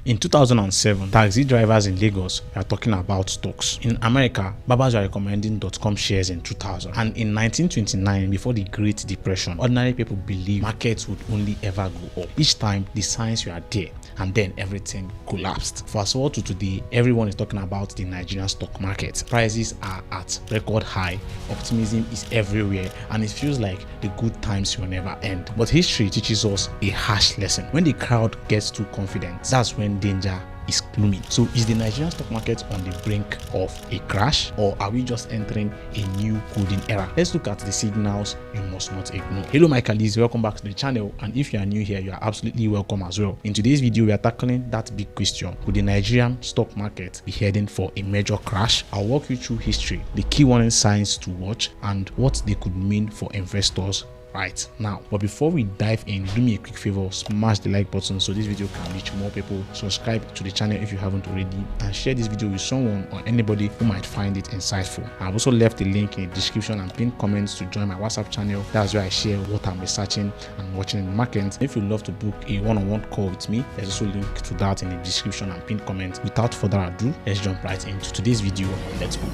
In 2007, taxi drivers in Lagos were talking about stocks. In America, barbers were recommending .com shares in 2000. And in 1929, before the Great Depression, ordinary people believed markets would only ever go up. Each time, the signs were there, and then everything collapsed. Fast forward to today, everyone is talking about the Nigerian stock market. Prices are at record high, optimism is everywhere, and it feels like the good times will never end. But history teaches us a harsh lesson. When the crowd gets too confident, that's when danger is looming. So is the Nigerian stock market on the brink of a crash, or are we just entering a new golden era? Let's look at the signals you must not ignore. Hello, my colleagues, welcome back to the channel, and if you are new here, you are absolutely welcome as well. In today's video, we are tackling that big question: would the Nigerian stock market be heading for a major crash? I'll walk you through history, the key warning signs to watch, and what they could mean for investors right now. But before we dive in, do me a quick favor, smash the like button so this video can reach more people. Subscribe to the channel if you haven't already, and share this video with someone or anybody who might find it insightful. I've also left a link in the description and pinned comments to join my WhatsApp channel. That's where I share what I'm researching and watching in the market. If you'd love to book a one-on-one call with me, there's also a link to that in the description and pinned comments. Without further ado, let's jump right into today's video. Let's go.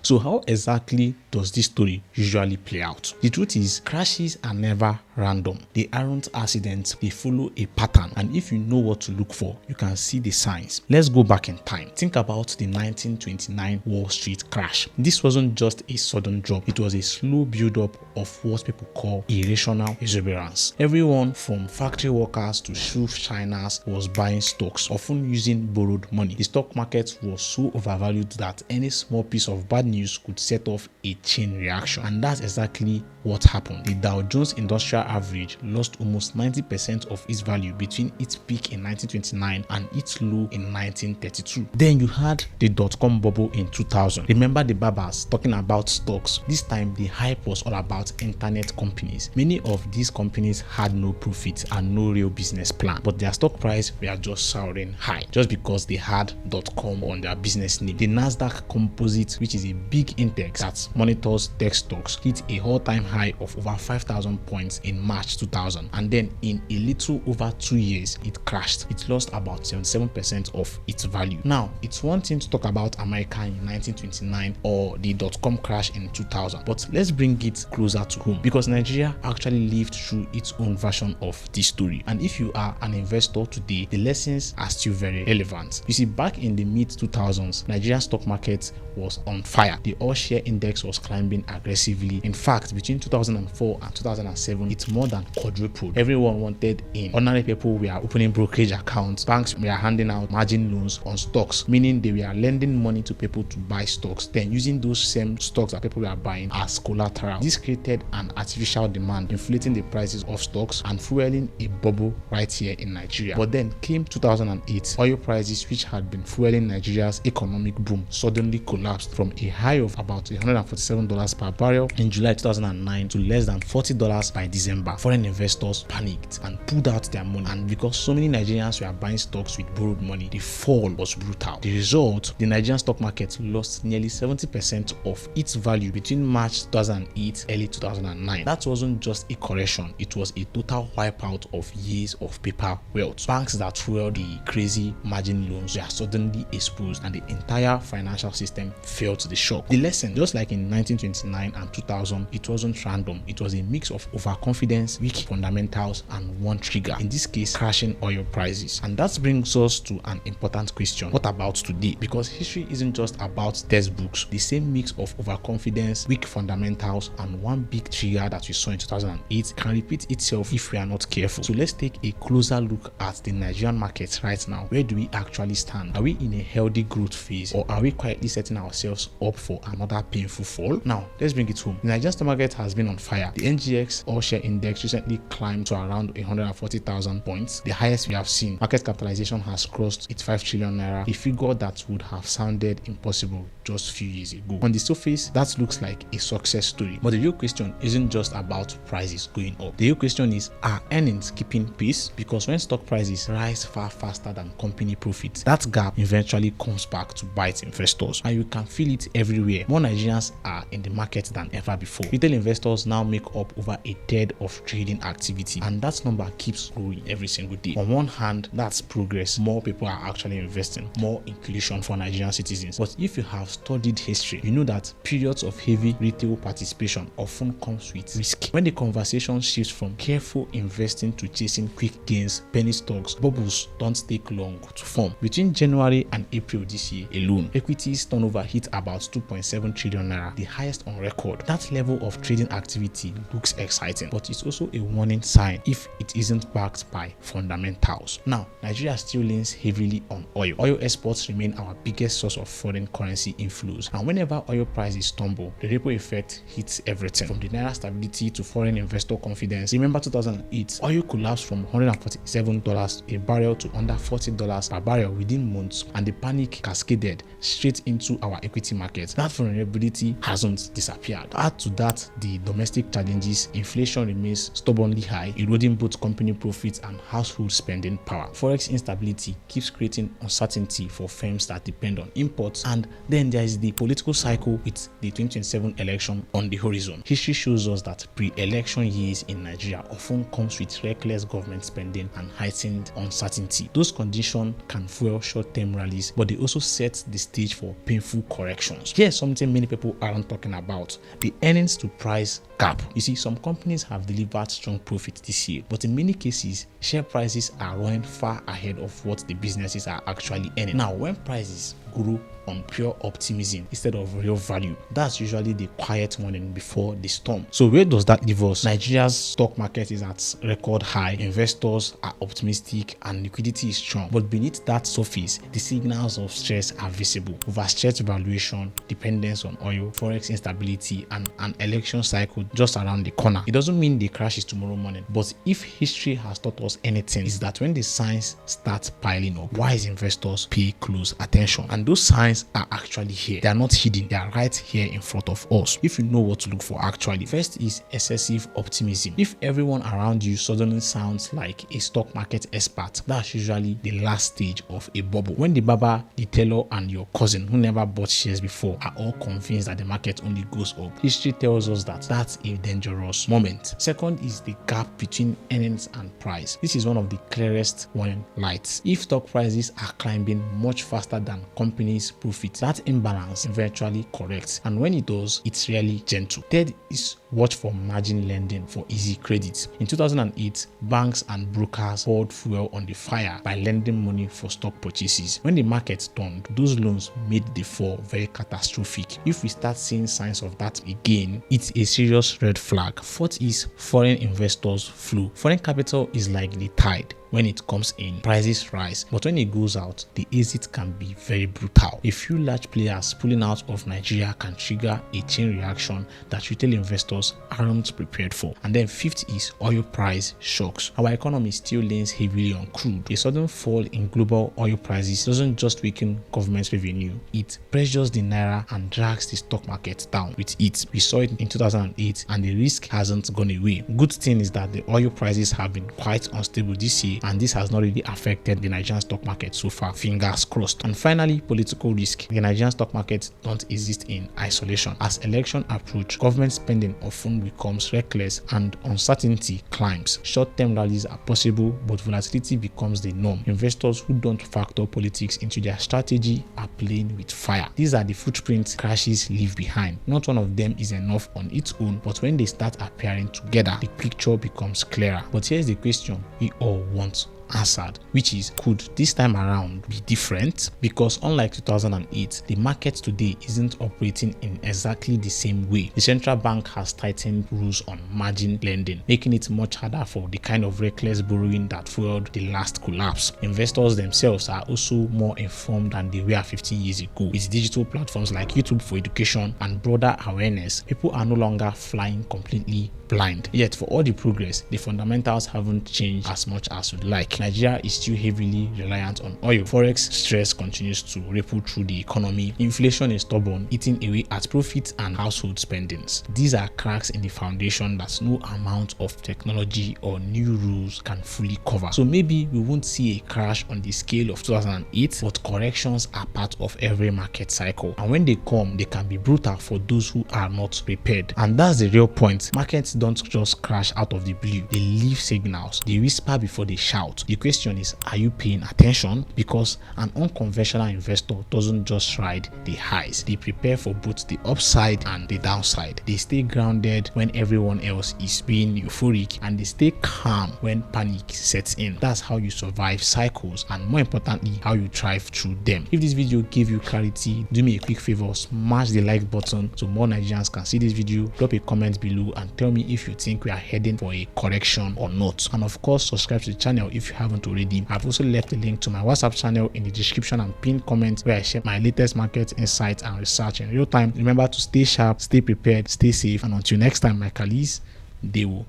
So how exactly does this story usually play out? The truth is, crashes are never random. They aren't accidents, they follow a pattern, and if you know what to look for, you can see the signs. Let's go back in time. Think about the 1929 Wall Street crash. This wasn't just a sudden drop, it was a slow build-up of what people call irrational exuberance. Everyone from factory workers to shoe shiners was buying stocks, often using borrowed money. The stock market was so overvalued that any small piece of bad news could set off a chain reaction, and that's exactly what happened. The Dow Jones Industrial Average lost almost 90% of its value between its peak in 1929 and its low in 1932. Then you had the dot-com bubble in 2000. Remember the barbers talking about stocks? This time the hype was all about internet companies. Many of these companies had no profit and no real business plan, but their stock price were just soaring high just because they had .com on their business name. The Nasdaq Composite, which is a big index that monitors tech stocks, hit a all-time high of over 5,000 points in March 2000, and then in a little over 2 years it crashed. It lost about 77% of its value. Now, it's one thing to talk about America in 1929 or the dot-com crash in 2000, but let's bring it closer to home, because Nigeria actually lived through its own version of this story. And if you are an investor today, the lessons are still very relevant. You see, back in the mid-2000s, Nigerian stock market was on fire. The all-share index was climbing aggressively. In fact, between 2004 and 2007, it more than quadrupled. Everyone wanted in. Ordinary people were opening brokerage accounts. Banks were handing out margin loans on stocks, meaning they were lending money to people to buy stocks, then using those same stocks that people were buying as collateral. This created an artificial demand, inflating the prices of stocks and fueling a bubble right here in Nigeria. But then came 2008. Oil prices, which had been fueling Nigeria's economic boom, suddenly collapsed from a high of about $147 per barrel in July 2009 to less than $40 by December. Foreign investors panicked and pulled out their money, and because so many Nigerians were buying stocks with borrowed money, the fall was brutal. The result, the Nigerian stock market lost nearly 70% of its value between March 2008 early 2009. That wasn't just a correction, it was a total wipeout of years of paper wealth. Banks that fueled the crazy margin loans were suddenly exposed, and the entire financial system felt the shock. The lesson, just like in 1929 and 2000, it wasn't random. It was a mix of overconfidence, weak fundamentals, and one trigger, in this case crashing oil prices. And that brings us to an important question: what about today? Because history isn't just about textbooks. The same mix of overconfidence, weak fundamentals, and one big trigger that we saw in 2008 can repeat itself if we are not careful. So let's take a closer look at the Nigerian market right now. Where do we actually stand? Are we in a healthy growth phase, or are we quietly setting ourselves up for another painful fall? Now, let's bring it home. The Nigerian stock market has been on fire. The NGX all-share index recently climbed to around 140,000 points, the highest we have seen. Market capitalization has crossed its 5 trillion naira, a figure that would have sounded impossible just a few years ago. On the surface, that looks like a success story, but the real question isn't just about prices going up. The real question is, are earnings keeping pace? Because when stock prices rise far faster than company profits, that gap eventually comes back to bite investors, and you can feel it every everywhere. More Nigerians are in the market than ever before. Retail investors now make up over a third of trading activity, and that number keeps growing every single day. On one hand, that's progress. More people are actually investing, more inclusion for Nigerian citizens. But if you have studied history, you know that periods of heavy retail participation often comes with risk. When the conversation shifts from careful investing to chasing quick gains, penny stocks, bubbles don't take long to form. Between January and April this year alone, equities turnover hit about 2.7 trillion naira, the highest on record. That level of trading activity looks exciting, but it's also a warning sign if it isn't backed by fundamentals. Now, Nigeria still leans heavily on oil. Oil exports remain our biggest source of foreign currency inflows, and whenever oil prices tumble, the ripple effect hits everything from the naira stability to foreign investor confidence. Remember 2008, oil collapsed from $147 a barrel to under $40 per barrel within months, and the panic cascaded straight into our equity market. That vulnerability hasn't disappeared. Add to that the domestic challenges, inflation remains stubbornly high, eroding both company profits and household spending power. Forex instability keeps creating uncertainty for firms that depend on imports, and then there is the political cycle with the 2027 election on the horizon. History shows us that pre-election years in Nigeria often comes with reckless government spending and heightened uncertainty. Those conditions can fuel short-term rallies, but they also set the stage for painful corrections. Here's something many people aren't talking about: the earnings to price gap. You see, some companies have delivered strong profits this year, but in many cases, share prices are running far ahead of what the businesses are actually earning. Now, when prices grow on pure optimism instead of real value, that's usually the quiet morning before the storm. So where does that leave us? Nigeria's stock market is at record high, investors are optimistic, and liquidity is strong. But beneath that surface, the signals of stress are visible: overstretched valuation, dependence on oil, forex instability, and an election cycle just around the corner. It doesn't mean the crash is tomorrow morning, but if history has taught us anything, is that when the signs start piling up, wise investors pay close attention, and those signs are actually here. They are not hidden, they are right here in front of us if you know what to look for. Actually, first is excessive optimism. If everyone around you suddenly sounds like a stock market expert, that's usually the last stage of a bubble. When the barber, the tailor, and your cousin who never bought shares before are all convinced that the market only goes up, history tells us that that's a dangerous moment. Second is the gap between earnings and price. This is one of the clearest warning lights. If stock prices are climbing much faster than companies' profits, that imbalance eventually corrects, and when it does, it's really gentle. Third is watch for margin lending for easy credit. In 2008, banks and brokers poured fuel on the fire by lending money for stock purchases. When the market turned, those loans made the fall very catastrophic. If we start seeing signs of that again, it's a serious red flag. Fourth is foreign investors flow. Foreign capital is like the tide. When it comes in, prices rise, but when it goes out, the exit can be very brutal. A few large players pulling out of Nigeria can trigger a chain reaction that retail investors aren't prepared for. And then fifth is oil price shocks. Our economy still leans heavily on crude. A sudden fall in global oil prices doesn't just weaken government revenue, it pressures the naira and drags the stock market down with it. We saw it in 2008, and the risk hasn't gone away. Good thing is that the oil prices have been quite unstable this year, and this has not really affected the Nigerian stock market so far. Fingers crossed. And finally, political risk. The Nigerian stock market don't exist in isolation. As election approach, government spending often becomes reckless and uncertainty climbs. Short-term rallies are possible, but volatility becomes the norm. Investors who don't factor politics into their strategy are playing with fire. These are the footprints crashes leave behind. Not one of them is enough on its own, but when they start appearing together, the picture becomes clearer. But here's the question we all want answered, which is, could this time around be different? Because unlike 2008, the market today isn't operating in exactly the same way. The central bank has tightened rules on margin lending, making it much harder for the kind of reckless borrowing that fueled the last collapse. Investors themselves are also more informed than they were 15 years ago. With digital platforms like YouTube for education and broader awareness, people are no longer flying completely blind. Yet for all the progress, the fundamentals haven't changed as much as we'd like. weak. Nigeria is still heavily reliant on oil. Forex stress continues to ripple through the economy. Inflation is stubborn, eating away at profits and household spendings. These are cracks in the foundation that no amount of technology or new rules can fully cover. So maybe we won't see a crash on the scale of 2008, but corrections are part of every market cycle. And when they come, they can be brutal for those who are not prepared. And that's the real point. Markets don't just crash out of the blue. They leave signals. They whisper before they shout. The question is, are you paying attention? Because an unconventional investor doesn't just ride the highs. They prepare for both the upside and the downside. They stay grounded when everyone else is being euphoric, and they stay calm when panic sets in. That's how you survive cycles, and more importantly, how you thrive through them. If this video gave you clarity, do me a quick favor, smash the like button so more Nigerians can see this video. Drop a comment below and tell me if you think we are heading for a correction or not. And of course, subscribe to the channel if you haven't already. I've also left a link to my WhatsApp channel in the description and pinned comment where I share my latest market insights and research in real time. Remember to stay sharp, stay prepared, stay safe, and until next time, my colleagues, they will.